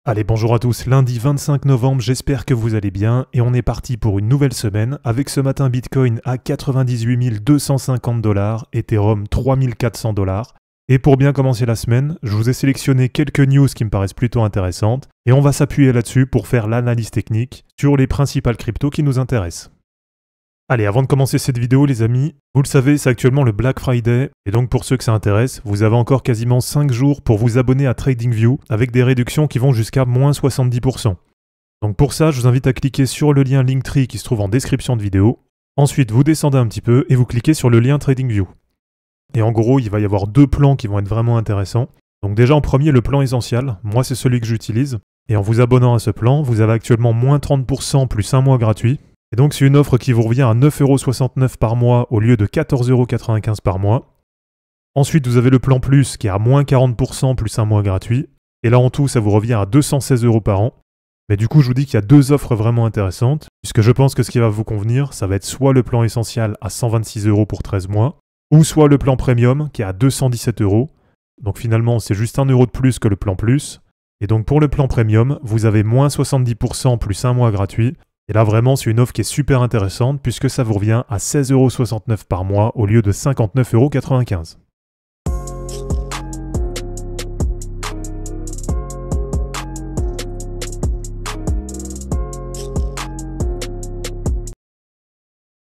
Allez, bonjour à tous, lundi 25 novembre, j'espère que vous allez bien et on est parti pour une nouvelle semaine avec ce matin Bitcoin à 98 250 $, Ethereum 3400 $. Et pour bien commencer la semaine, je vous ai sélectionné quelques news qui me paraissent plutôt intéressantes et on va s'appuyer là-dessus pour faire l'analyse technique sur les principales cryptos qui nous intéressent. Allez, avant de commencer cette vidéo les amis, vous le savez, c'est actuellement le Black Friday, et donc pour ceux que ça intéresse, vous avez encore quasiment 5 jours pour vous abonner à TradingView, avec des réductions qui vont jusqu'à moins 70%. Donc pour ça, je vous invite à cliquer sur le lien Linktree qui se trouve en description de vidéo. Ensuite, vous descendez un petit peu et vous cliquez sur le lien TradingView. Et en gros, il va y avoir deux plans qui vont être vraiment intéressants. Donc déjà en premier, le plan essentiel, moi c'est celui que j'utilise. Et en vous abonnant à ce plan, vous avez actuellement moins 30% plus un mois gratuit. Et donc c'est une offre qui vous revient à 9,69 € par mois au lieu de 14,95 € par mois. Ensuite vous avez le plan plus qui est à moins 40% plus un mois gratuit. Et là en tout ça vous revient à 216 € par an. Mais du coup je vous dis qu'il y a deux offres vraiment intéressantes, puisque je pense que ce qui va vous convenir, ça va être soit le plan essentiel à 126 € pour 13 mois, ou soit le plan premium qui est à 217 €. Donc finalement c'est juste 1 € de plus que le plan plus. Et donc pour le plan premium, vous avez moins 70% plus un mois gratuit. Et là vraiment c'est une offre qui est super intéressante puisque ça vous revient à 16,69 € par mois au lieu de 59,95 €.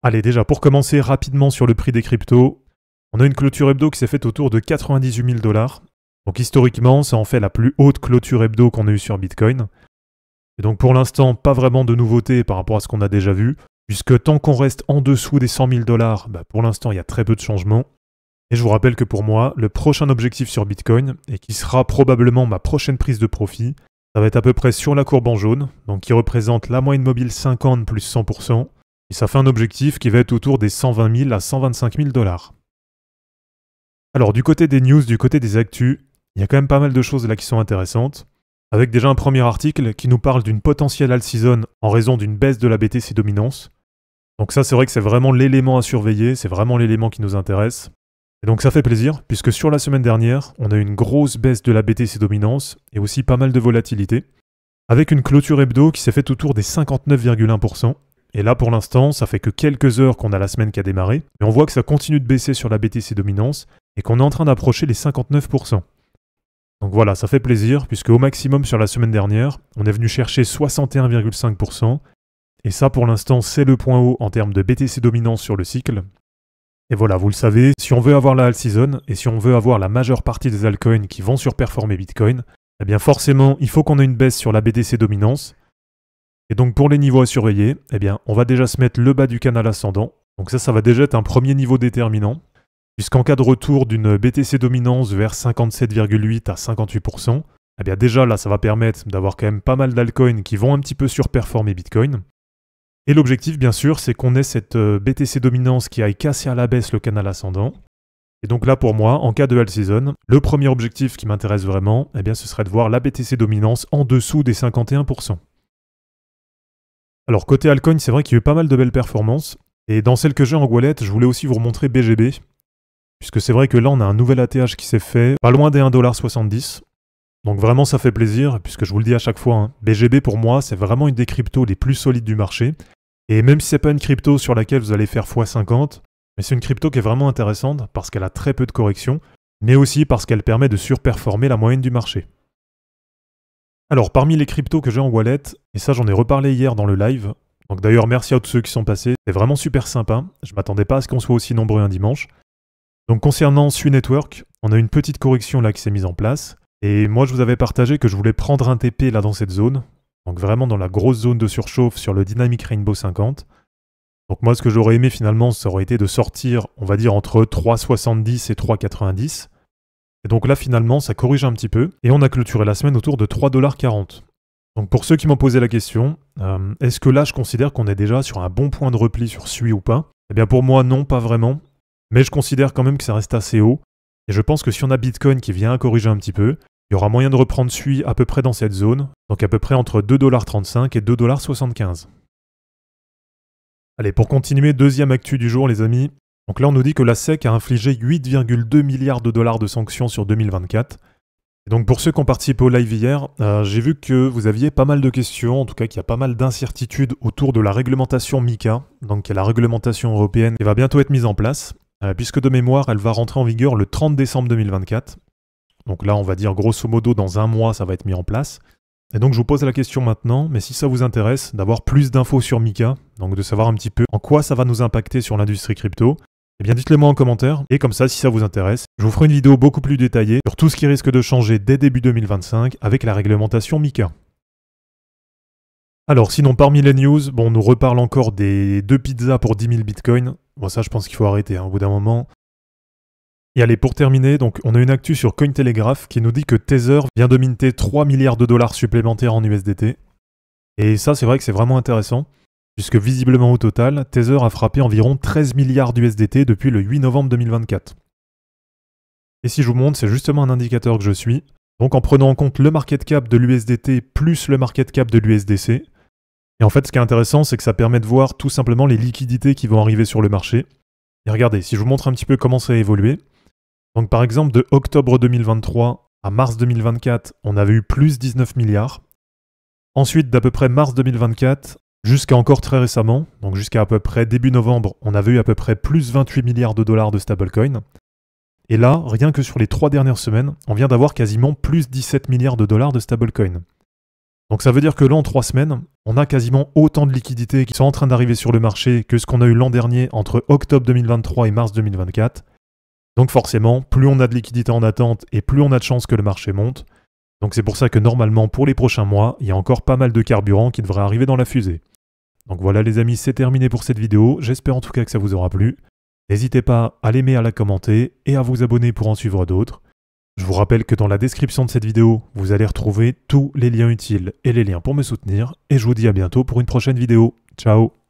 Allez, déjà pour commencer rapidement sur le prix des cryptos, on a une clôture hebdo qui s'est faite autour de 98 000 $. Donc historiquement, ça en fait la plus haute clôture hebdo qu'on a eue sur Bitcoin. Et donc pour l'instant, pas vraiment de nouveautés par rapport à ce qu'on a déjà vu, puisque tant qu'on reste en dessous des 100 000 $, pour l'instant il y a très peu de changements. Et je vous rappelle que pour moi, le prochain objectif sur Bitcoin, et qui sera probablement ma prochaine prise de profit, ça va être à peu près sur la courbe en jaune, donc qui représente la moyenne mobile 50 plus 100%, et ça fait un objectif qui va être autour des 120 000 à 125 000 $. Alors du côté des news, du côté des actus, il y a quand même pas mal de choses là qui sont intéressantes. Avec déjà un premier article qui nous parle d'une potentielle alt season en raison d'une baisse de la BTC dominance. Donc ça c'est vrai que c'est vraiment l'élément à surveiller, c'est vraiment l'élément qui nous intéresse. Et donc ça fait plaisir, puisque sur la semaine dernière, on a eu une grosse baisse de la BTC dominance et aussi pas mal de volatilité, avec une clôture hebdo qui s'est faite autour des 59,1%. Et là pour l'instant, ça fait que quelques heures qu'on a la semaine qui a démarré, mais on voit que ça continue de baisser sur la BTC dominance et qu'on est en train d'approcher les 59%. Donc voilà, ça fait plaisir, puisque au maximum sur la semaine dernière, on est venu chercher 61,5%, et ça pour l'instant c'est le point haut en termes de BTC dominance sur le cycle. Et voilà, vous le savez, si on veut avoir la alt season, et si on veut avoir la majeure partie des altcoins qui vont surperformer Bitcoin, eh bien forcément il faut qu'on ait une baisse sur la BTC dominance. Et donc pour les niveaux à surveiller, eh bien on va déjà se mettre le bas du canal ascendant, donc ça va déjà être un premier niveau déterminant. Puisqu'en cas de retour d'une BTC dominance vers 57,8 à 58%, eh bien déjà là ça va permettre d'avoir quand même pas mal d'altcoins qui vont un petit peu surperformer Bitcoin. Et l'objectif bien sûr c'est qu'on ait cette BTC dominance qui aille casser à la baisse le canal ascendant. Et donc là pour moi, en cas de alt season, le premier objectif qui m'intéresse vraiment, eh bien ce serait de voir la BTC dominance en dessous des 51%. Alors côté altcoin, c'est vrai qu'il y a eu pas mal de belles performances. Et dans celle que j'ai en wallet, je voulais aussi vous remontrer BGB. Puisque c'est vrai que là, on a un nouvel ATH qui s'est fait, pas loin des 1,70 $. Donc vraiment, ça fait plaisir, puisque je vous le dis à chaque fois, BGB pour moi, c'est vraiment une des cryptos les plus solides du marché. Et même si c'est pas une crypto sur laquelle vous allez faire x50, mais c'est une crypto qui est vraiment intéressante, parce qu'elle a très peu de corrections, mais aussi parce qu'elle permet de surperformer la moyenne du marché. Alors parmi les cryptos que j'ai en wallet, et ça j'en ai reparlé hier dans le live, donc d'ailleurs merci à tous ceux qui sont passés, c'est vraiment super sympa, je m'attendais pas à ce qu'on soit aussi nombreux un dimanche. Donc concernant Sui Network, on a une petite correction là qui s'est mise en place. Et moi je vous avais partagé que je voulais prendre un TP là dans cette zone. Donc vraiment dans la grosse zone de surchauffe sur le Dynamic Rainbow 50. Donc moi ce que j'aurais aimé finalement ça aurait été de sortir on va dire entre 3,70 et 3,90. Et donc là finalement ça corrige un petit peu. Et on a clôturé la semaine autour de 3,40 $. Donc pour ceux qui m'ont posé la question, est-ce que là je considère qu'on est déjà sur un bon point de repli sur Sui ou pas? Eh bien pour moi non, pas vraiment. Mais je considère quand même que ça reste assez haut. Et je pense que si on a Bitcoin qui vient à corriger un petit peu, il y aura moyen de reprendre Sui à peu près dans cette zone, donc à peu près entre 2,35 $ et 2,75 $. Allez, pour continuer, deuxième actu du jour les amis. Donc là on nous dit que la SEC a infligé 8,2 milliards de dollars de sanctions sur 2024. Et donc pour ceux qui ont participé au live hier, j'ai vu que vous aviez pas mal de questions, en tout cas qu'il y a pas mal d'incertitudes autour de la réglementation MiCA, donc qui est la réglementation européenne qui va bientôt être mise en place, puisque de mémoire elle va rentrer en vigueur le 30 décembre 2024. Donc là on va dire grosso modo dans un mois ça va être mis en place. Et donc je vous pose la question maintenant, mais si ça vous intéresse d'avoir plus d'infos sur MiCA, donc de savoir un petit peu en quoi ça va nous impacter sur l'industrie crypto, eh bien dites-le moi en commentaire, et comme ça si ça vous intéresse, je vous ferai une vidéo beaucoup plus détaillée sur tout ce qui risque de changer dès début 2025 avec la réglementation MiCA. Alors sinon parmi les news, bon on nous reparle encore des 2 pizzas pour 10 000 bitcoins, bon ça je pense qu'il faut arrêter au bout d'un moment. Et allez, pour terminer, donc on a une actu sur Cointelegraph qui nous dit que Tether vient de minter 3 milliards de dollars supplémentaires en USDT. Et ça, c'est vrai que c'est vraiment intéressant, puisque visiblement au total, Tether a frappé environ 13 milliards d'USDT depuis le 8 novembre 2024. Et si je vous montre, c'est justement un indicateur que je suis. Donc en prenant en compte le market cap de l'USDT plus le market cap de l'USDC. Et en fait, ce qui est intéressant, c'est que ça permet de voir tout simplement les liquidités qui vont arriver sur le marché. Et regardez, si je vous montre un petit peu comment ça a évolué. Donc par exemple, de octobre 2023 à mars 2024, on avait eu plus 19 milliards. Ensuite, d'à peu près mars 2024 jusqu'à encore très récemment, donc jusqu'à à peu près début novembre, on avait eu à peu près plus 28 milliards de dollars de stablecoin. Et là, rien que sur les 3 dernières semaines, on vient d'avoir quasiment plus 17 milliards de dollars de stablecoin. Donc ça veut dire que là, en 3 semaines, on a quasiment autant de liquidités qui sont en train d'arriver sur le marché que ce qu'on a eu l'an dernier entre octobre 2023 et mars 2024. Donc forcément, plus on a de liquidités en attente et plus on a de chances que le marché monte. Donc c'est pour ça que normalement, pour les prochains mois, il y a encore pas mal de carburant qui devrait arriver dans la fusée. Donc voilà les amis, c'est terminé pour cette vidéo. J'espère en tout cas que ça vous aura plu. N'hésitez pas à l'aimer, à la commenter et à vous abonner pour en suivre d'autres. Je vous rappelle que dans la description de cette vidéo, vous allez retrouver tous les liens utiles et les liens pour me soutenir. Et je vous dis à bientôt pour une prochaine vidéo. Ciao!